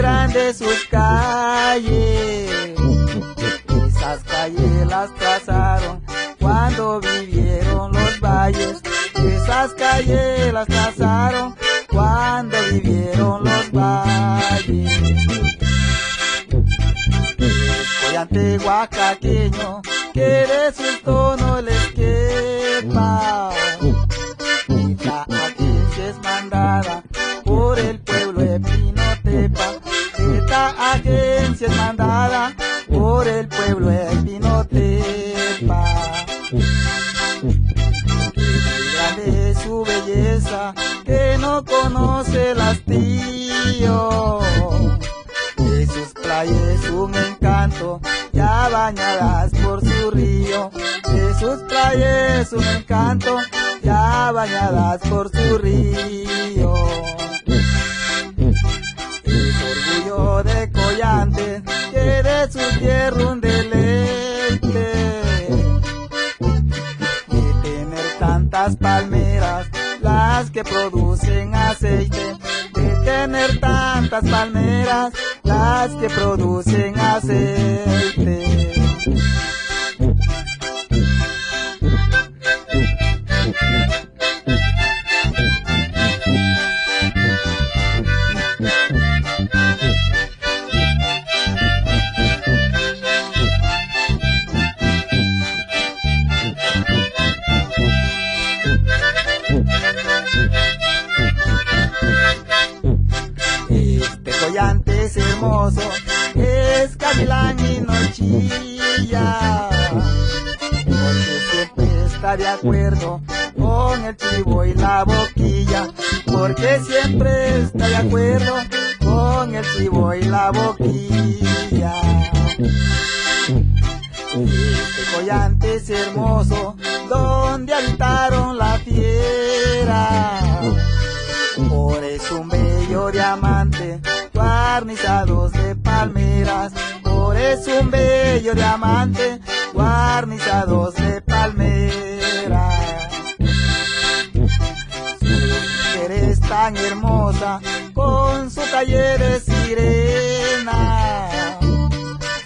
grandes sus calles. Esas calles las trazaron cuando vivieron los valles. Esas calles las trazaron cuando vivieron los valles. El collante oaxaqueño que de sus tonos les quepa. Esta agencia es mandada por el pueblo de Pinotepa. Esta agencia es mandada por el pueblo de Pinotepa. Grande su belleza que no conoce el hastío. De sus playas es un encanto, ya bañadas por su río. De sus playas es un encanto, ya bañadas por su río. Es orgullo de Collante que de su tierra un deleite. De tener tantas palmeras, las que producen aceite. De tener tantas palmeras, las que producen aceite. Este collante es hermoso, es gavilán y no chilla, porque siempre está de acuerdo con el chivo y la boquilla, porque siempre está de acuerdo con el chivo y la boquilla. Este collante es hermoso, donde habitaron la fiera. Por eso un bello diamante, guarnizados de palmeras. Por eso un bello diamante, guarnizados de palmeras. Su mujer es tan hermosa, con su taller de sirena.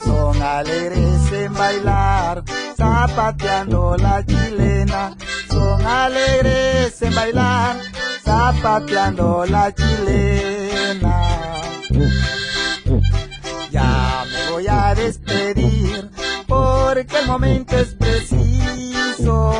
Son alegres en bailar, zapateando la chilena. Son alegres en bailar, zapateando la chilena. Ya me voy a despedir porque el momento es preciso,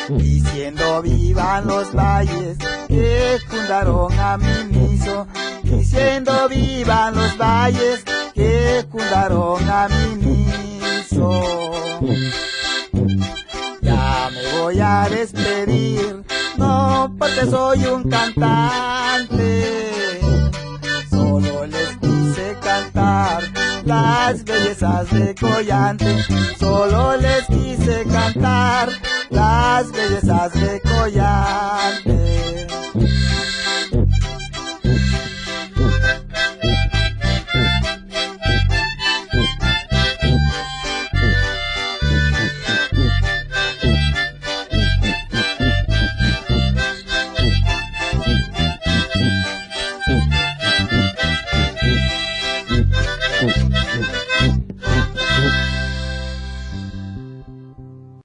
diciendo vivan los valles que fundaron a Miniso. Diciendo vivan los valles que fundaron a Miniso. Ya me voy a despedir, no porque soy un cantante, solo les quise cantar las bellezas de Collante. Solo les quise cantar las bellezas de Collante.